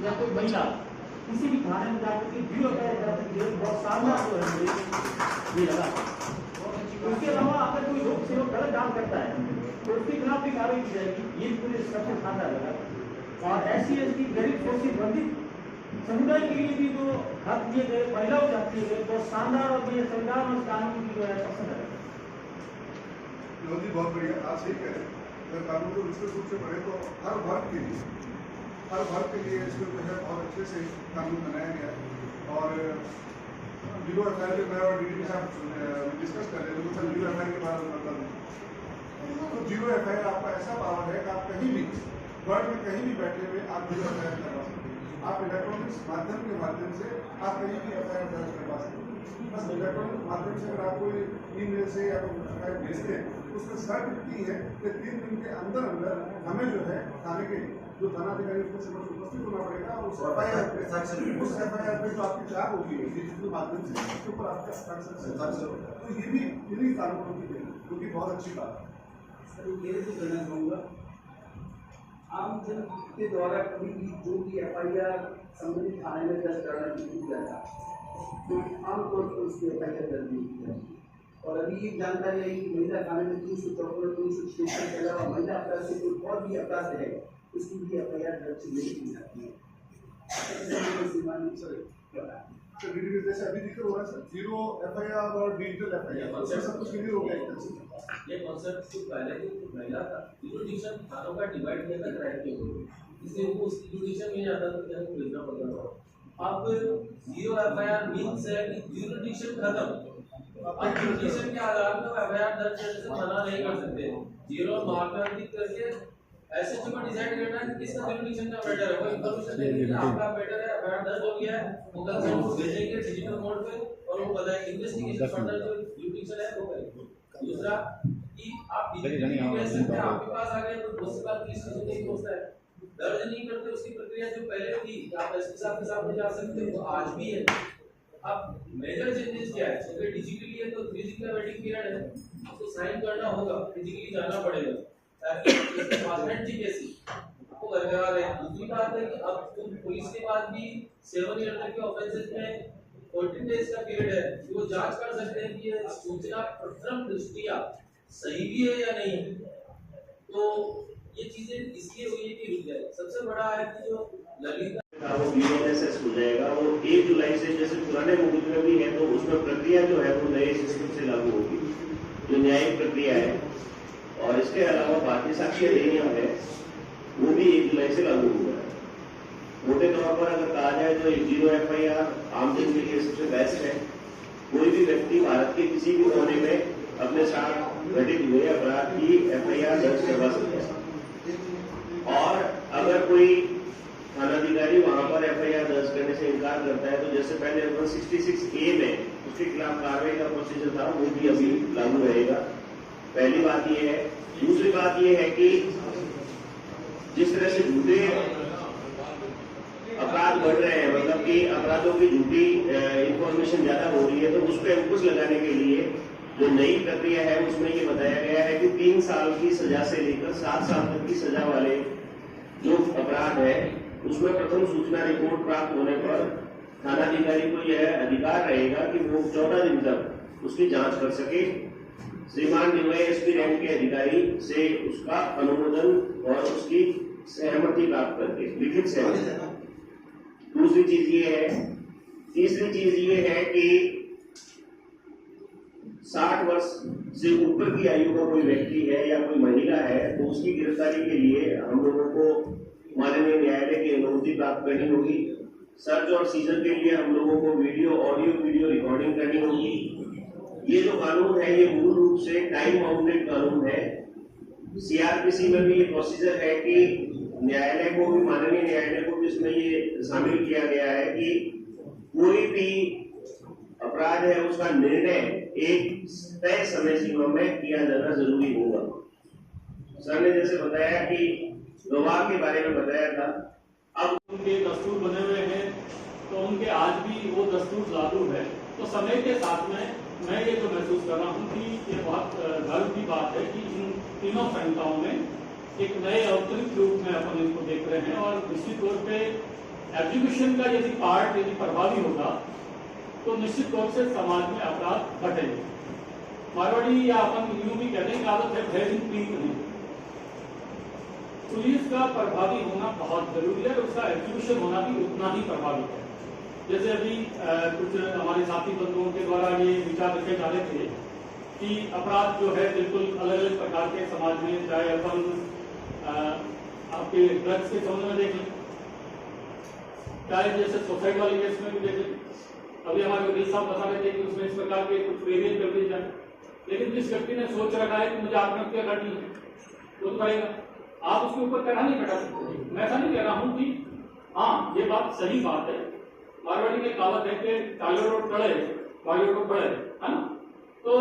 या कोई महिला किसी भी थाने में जाकर के जीरो बहुत शानदार जो है ये लगा। उसके अलावा अगर कोई लोक सेवक गलत काम करता है तो उसके खिलाफ भी कार्रवाई की जाएगी, ये पूरे सबसे शानदार लगा। और SC ST गरीब शोषित वंचित समुदाय के लिए भी जो हक दिए गए, महिलाओं के हक दिए गए, बहुत शानदार और ये संविधान और कानून की जो है पसंद है। बहुत बढ़िया, आप सही कह रहे हैं। अगर कानून को विस्तृत रूप से पढ़े तो हर वर्ग के लिए इसको जो है बहुत अच्छे से कानून बनाया गया है। और जीरो FIR के मैं और DDP साहब डिस्कस कर रहे थे, तो सर जीरो FIR के बारे में मतलब तो जीरो FIR आपका ऐसा पावर है कि आप कहीं भी वर्ल्ड में कहीं भी बैठे हुए आप जीरो FIR करवा सकते हैं। आप इलेक्ट्रॉनिक्स माध्यम के माध्यम से आप कहीं भी FIR दर्ज करवा सकते हैं। बस इलेक्ट्रॉनिक माध्यम से अगर आप कोई ईमेल से या कोई FIR भेजते हैं, उसमें शर्त इतनी है कि 3 दिन के अंदर हमें जो है थाने के जो थानाधिकारी उसको समझ उपस्थित होना पड़ेगा और उस FIR पे जो आपकी चार्ज होगी डिजिटल माध्यम से उसके ऊपर आपका हस्ताक्षर, तो ये भी इन्हीं कानूनों की देन, जो कि बहुत अच्छी बात है। सर ये भी कहना चाहूँगा, आम जन के द्वारा कभी भी जो भी FIR संबंधित थाने में दर्ज कराना नहीं जाता, तो आमतौर पर उसकी FIR दर्ज नहीं की जाती। और अभी ये जानकारी आई कि महिला थाने में 354 366 के अलावा महिला अपराध से कोई और भी अपराध है उसकी भी FIR दर्ज नहीं की जाती है। जैसे अभी जिक्र हो रहा है सर, जीरो FIR और डिजिटल FIR सब कुछ क्लियर हो गया। ये कॉन्सेप्ट जो पहले जो महिला था जुडिशन थानों का डिवाइड किया था क्राइम के ऊपर, इसलिए वो उसकी जुडिशन में जाता था तो भेजना पड़ता था। अब जीरो FIR मीन्स है कि जुडिशन खत्म, अब जुडिशन के आधार पर FIR दर्ज करने से मना नहीं कर सकते। जीरो मार्क करके ऐसे जो डिसाइड करना है कि किसका जुडिशन का बेटर है, वो इंफॉर्मेशन देंगे कि आपका बेटर है, FIR दर्ज हो गया है, वो कंसेंट भेजेंगे डिजिटल मोड पे और वो बताएंगे इन्वेस्टिगेशन फर्दर जो जुडिशन है वो करेंगे। दूसरा कि आप डिजिटल आपके पास आ गए तो उसके बाद पुलिस स्टेशन नहीं पहुंचता है, दर्ज नहीं करते, उसकी प्रक्रिया जो पहले थी आप एसपी साहब के सामने जा सकते हो, वो आज भी है। अब मेजर चेंजेस क्या है, अगर डिजिटली है तो फिजिकल वेटिंग पीरियड है, उसको साइन करना होगा, फिजिकली जाना पड़ेगा ताकि पासपोर्ट जी कैसी आपको बरकरार है। दूसरी बात है कि अब पुलिस के पास भी 7 ईयर तक के ऑफेंसेस में 14 डेज का पीरियड है, वो जांच कर सकते हैं कि ये सूचना प्रथम दृष्टिया सही भी है या नहीं। तो ये चीजें इसलिए हुई है कि रुक जाए। सबसे बड़ा है कि जो ललिता वो BNSS हो जाएगा, वो 1 जुलाई से जैसे पुराने मुद्दे में भी है तो उसमें प्रक्रिया जो है वो नए सिस्टम से लागू होगी, जो न्यायिक प्रक्रिया है। और इसके अलावा भारतीय साक्ष्य अधिनियम है वो भी 1 जुलाई से लागू हुआ है। मोटे तौर पर अगर कहा जाए तो जीरो FIR आम जन के लिए सबसे बेस्ट है। कोई भी व्यक्ति भारत के किसी भी कोने में अपने साथ घटित हुए अपराध की FIR दर्ज करवा सकता है। और अगर कोई थानाधिकारी वहां पर FIR दर्ज करने से इनकार करता है तो जैसे पहले 166A में उसके खिलाफ कार्रवाई का प्रोसीजर था वो भी अभी लागू रहेगा। पहली बात ये है। दूसरी बात ये है कि जिस तरह से झूठे अपराध बढ़ रहे हैं, मतलब कि अपराधों की झूठी इंफॉर्मेशन ज्यादा हो रही है, तो उस पर अंकुश लगाने के लिए जो नई प्रक्रिया है उसमें ये बताया गया है कि 3 साल की सजा से लेकर 7 साल तक की सजा वाले जो अपराध है उसमें प्रथम सूचना रिपोर्ट प्राप्त होने पर थानाधिकारी को यह अधिकार रहेगा कि वो 14 दिन तक उसकी जांच कर सके, श्रीमान DYSP रैंक के अधिकारी से उसका अनुमोदन और उसकी सहमति प्राप्त करके, लिखित सहमति। दूसरी चीज ये है। तीसरी चीज ये है कि 60 वर्ष से ऊपर की आयु का कोई व्यक्ति है या कोई महिला है तो उसकी गिरफ्तारी के लिए हम लोगों को माननीय न्यायालय की अनुमति प्राप्त करनी होगी। सर्च और सीजन के लिए हम लोगों को ऑडियो वीडियो रिकॉर्डिंग करनी होगी। ये जो कानून है ये मूल रूप से टाइम बाउंडेड कानून है। CRPC में भी ये प्रोसीजर है कि न्यायालय को भी, माननीय न्यायालय को भी इसमें ये शामिल किया गया है कि कोई भी अपराध है उसका निर्णय एक तय समय सीमा में किया जाना जरूरी होगा। सर ने जैसे बताया कि गवाह के बारे में बताया था, अब उनके दस्तूर बने हुए हैं तो उनके आज भी वो दस्तूर लागू है। तो समय के साथ में मैं ये तो महसूस कर रहा हूँ कि ये बहुत गर्व की बात है कि इन तीनों संहिताओं में एक नए अवतरित रूप में अपन इनको देख रहे हैं। और निश्चित तौर पे एजुकेशन का यदि पार्ट यदि प्रभावी होगा तो निश्चित तौर से समाज में अपराध घटेंगे। मारवाड़ी या अपन यूं भी कहने की आदत है भय दिन प्रीत नहीं। पुलिस का प्रभावी होना बहुत जरूरी है और उसका एजुकेशन होना भी उतना ही प्रभावी है। जैसे अभी कुछ हमारे साथी बंधुओं के द्वारा ये विचार रखे जा रहे थे कि अपराध जो है बिल्कुल अलग अलग प्रकार के समाज में, चाहे अपन आपके ड्रग्स के संबंध में देख लें, चाहे जैसे सुसाइड वाले केस में भी देख लें। अभी हमारे वकील साहब बता रहे थे कि उसमें इस प्रकार के कुछ वेरिएंट कर दिए जाए, लेकिन जिस व्यक्ति ने सोच रखा है कि मुझे आत्महत्या करनी है वो तो करेगा, आप उसके ऊपर कहना नहीं बैठा सकते। मैं ऐसा नहीं कह रहा हूँ कि हाँ ये बात सही बात है, मारवाड़ी में कहावत है कि टालो रोड टड़े वायु रोड बढ़े, है ना। तो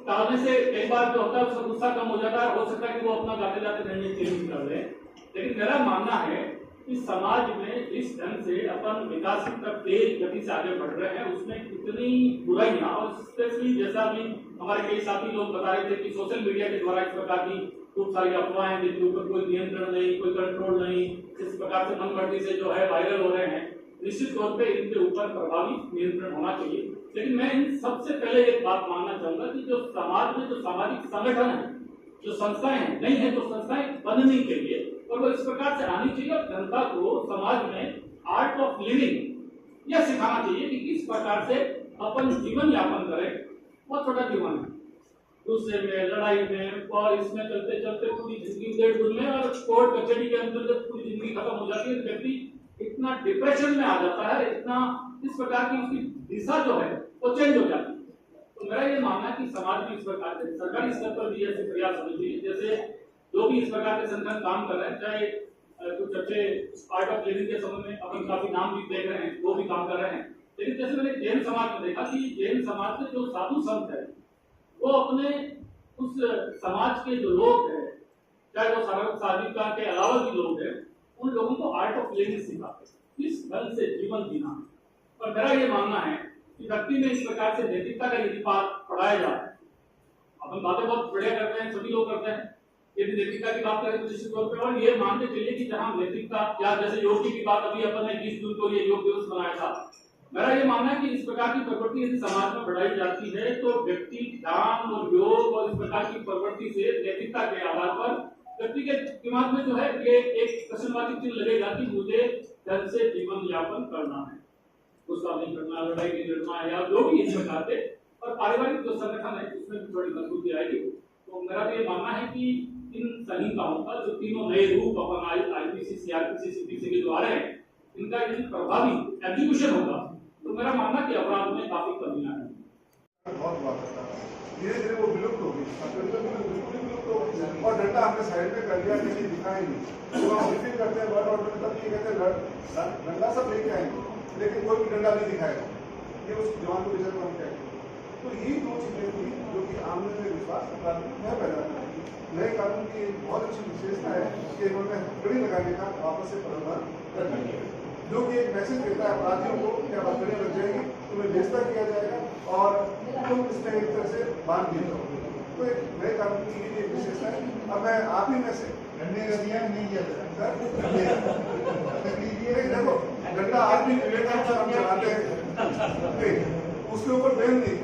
टालने से कई बार जो होता है उसका गुस्सा कम हो जाता है, हो सकता है कि वो अपना जाते जाते निर्णय चेंज कर ले। लेकिन मेरा मानना है कि समाज में जिस ढंग से अपन विकास की तरफ तेज गति से आगे बढ़ रहे हैं उसमें कितनी बुराइयां, और स्पेशली जैसा भी हमारे कई साथी लोग बता रहे थे कि सोशल मीडिया के द्वारा इस प्रकार की खूब सारी अफवाहें जिनके ऊपर कोई नियंत्रण नहीं, कोई कंट्रोल नहीं, इस प्रकार से मनमर्जी से जो है वायरल हो रहे हैं, निश्चित तौर पे इनके ऊपर प्रभावी नियंत्रण होना चाहिए। लेकिन मैं इन सबसे पहले एक बात मानना चाहूंगा कि जो समाज में जो सामाजिक संगठन है, जो संस्थाएं हैं, नहीं है तो संस्थाएं बननी चाहिए और वो इस प्रकार से आनी चाहिए और जनता को समाज में आर्ट ऑफ लिविंग यह सिखाना चाहिए कि किस प्रकार से अपन जीवन यापन करें। बहुत छोटा जीवन है, दूसरे में लड़ाई में और इसमें चलते चलते पूरी जिंदगी उधेड़ में और कोर्ट कचहरी के अंदर जब पूरी जिंदगी खत्म हो जाती है तो व्यक्ति इतना डिप्रेशन में आ जाता है, इतना इस प्रकार की उसकी दिशा जो है वो चेंज हो जाती है। तो मेरा ये मानना है कि समाज में इस प्रकार से सरकारी स्तर पर भी ऐसे प्रयास होने चाहिए, जैसे जो भी इस प्रकार के संगठन काम कर रहे हैं, चाहे कुछ अच्छे आर्ट ऑफ लिविंग के संबंध में अपन काफी नाम भी देख रहे हैं, वो भी काम कर रहे हैं। लेकिन जैसे मैंने जैन समाज में देखा कि जैन समाज के जो साधु संत है वो अपने उस समाज के जो लोग हैं, चाहे वो साधुता के अलावा भी लोग हैं, उन लोगों को आर्ट ऑफ लिविंग सिखाते हैं, किस ढंग से जीवन जीना। और मेरा ये मानना है कि व्यक्ति में इस प्रकार से नैतिकता का यदि पाठ पढ़ाया जाए, अपन बातें बहुत बढ़िया करते हैं, सभी लोग करते हैं, यदि नैतिकता की बात करें तो निश्चित तौर पर और ये मानते चलिए कि जहां नैतिकता या जैसे योग की बात अभी अपन ने 20 जून को ये योग दिवस मनाया था, मेरा ये मानना है कि इस प्रकार की प्रवृत्ति यदि समाज में बढ़ाई जाती है तो व्यक्ति ध्यान और योग और इस प्रकार की प्रवृत्ति से नैतिकता के आधार पर व्यक्ति के दिमाग में जो है ये एक प्रश्नवाची चिन्ह लगेगा कि मुझे ढंग से जीवन यापन करना है, गुस्सा नहीं करना, लड़ाई नहीं लड़ना या जो भी इस प्रकार से, और पारिवारिक जो संगठन है उसमें भी थोड़ी मजबूती आएगी। तो मेरा तो ये मानना है कि इन संहिताओं का जो तीनों नए रूप अपन आईपीसी, सीआरपीसी, सीपीसी के जो आ रहे हैं, इनका यदि प्रभावी एग्जीक्यूशन होगा तो मेरा मानना कि अपराध में काफी कमियां हैं। बहुत हुआ करता था, धीरे धीरे वो विलुप्त हो गई, बिल्कुल विलुप्त हो गई और डंडा हमने साइड में कर दिया, किसी दिखाई नहीं। तो हम रिपीट करते हैं वर्ड ऑर्डर तब ये कहते हैं डंडा सब लेके आएंगे लेकिन कोई भी डंडा नहीं दिखाएगा, ये उस जवान को रिजल्ट हम कहेंगे। तो यही दो चीजें थी जो कि आमने में विश्वास अपराध में है पैदा करना। नए कानून की बहुत अच्छी विशेषता है कि इन्होंने हथकड़ी लगाने का वापस से प्रावधान कर दिया है, जो कि एक मैसेज देता है अपराधियों को कि अब हथकड़ी लग जाएगी, तुम्हें गिरफ्तार किया जाएगा और तुम इसमें एक तरह से बांध दिए जाओगे। तो एक नए कानून की ये विशेषता है। अब मैं आप ही में से डंडे का दिया नहीं किया सर देखो डंडा आदमी विवेकानंद हम चलाते हैं, उसके ऊपर बैन नहीं,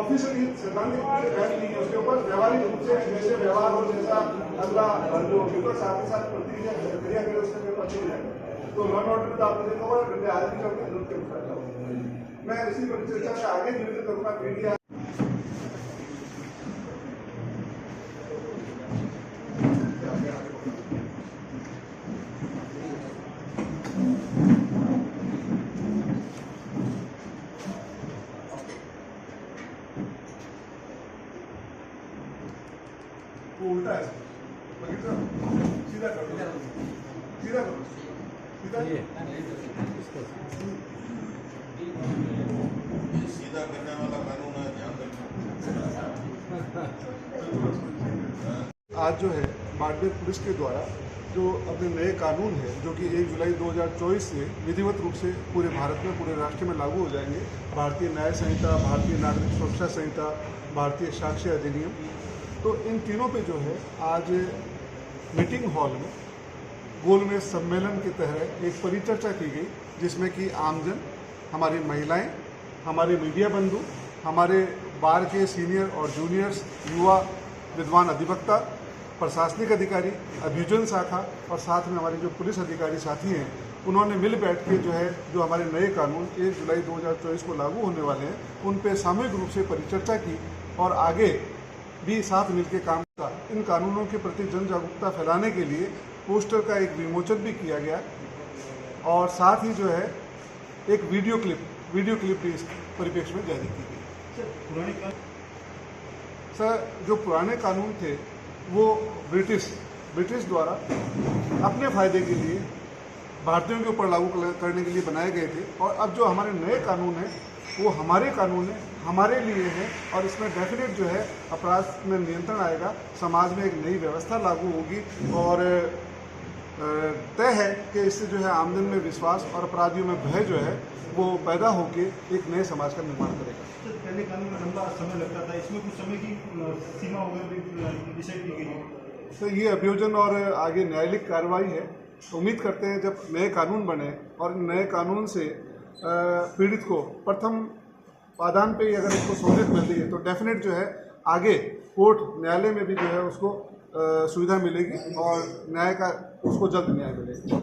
ऑफिशियली सैद्धांतिक बैन नहीं है उसके ऊपर, व्यवहारिक रूप से जैसे व्यवहार हो, जैसा अगला जो विपक्ष आपके साथ प्रतिक्रिया करे उसके पेपर चल जाएगा। तो लॉ एंड ऑर्डर आपने देखा होगा, डंडे आदमी का जरूरत के अनुसार। मैं इसी पर चर्चा से आगे निवेदन करूंगा मीडिया उल्टा है, सीधा करो, सीधा करो, सीधा सीधा करने वाला कानून है, ध्यान रखना। आज जो है बाड़मेर पुलिस के द्वारा जो अपने नए कानून है जो कि 1 जुलाई 2024 से विधिवत रूप से पूरे भारत में, पूरे राष्ट्र में लागू हो जाएंगे, भारतीय न्याय संहिता, भारतीय नागरिक सुरक्षा संहिता, भारतीय साक्ष्य अधिनियम। तो इन तीनों पे जो है आज मीटिंग हॉल में गोलमेज सम्मेलन के तहत एक परिचर्चा की गई, जिसमें कि आमजन, हमारी महिलाएं, हमारे मीडिया बंधु, हमारे बार के सीनियर और जूनियर्स, युवा विद्वान अधिवक्ता, प्रशासनिक अधिकारी, अभियोजन शाखा और साथ में हमारे जो पुलिस अधिकारी साथी हैं, उन्होंने मिल बैठ के जो हमारे नए कानून 1 जुलाई 2024 को लागू होने वाले हैं, उन पे सामूहिक रूप से परिचर्चा की और आगे भी साथ मिलकर काम का इन कानूनों के प्रति जन जागरूकता फैलाने के लिए पोस्टर का एक विमोचन भी किया गया और साथ ही जो है एक वीडियो क्लिप भी इस परिप्रेक्ष्य में जारी की गई। सर, जो पुराने कानून थे वो ब्रिटिश द्वारा अपने फायदे के लिए भारतीयों के ऊपर लागू करने के लिए बनाए गए थे और अब जो हमारे नए कानून हैं वो हमारे कानून हैं, हमारे लिए है और इसमें डेफिनेट जो है अपराध में नियंत्रण आएगा, समाज में एक नई व्यवस्था लागू होगी और तय है कि इससे जो है आमजन में विश्वास और अपराधियों में भय जो है वो पैदा होकर एक नए समाज का निर्माण करेगा। पहले कानून में लंबा समय लगता था, इसमें कुछ समय की सीमा वगैरह भी डिसाइड की गई है। तो ये अभियोजन और आगे न्यायालयिक कार्रवाई है। उम्मीद करते हैं जब नए कानून बने और नए कानून से पीड़ित को प्रथम पादान पे ही अगर इसको सहूलियत मिलती है तो डेफिनेट जो है आगे कोर्ट न्यायालय में भी जो है उसको सुविधा मिलेगी और न्याय का उसको जल्द न्याय मिलेगा।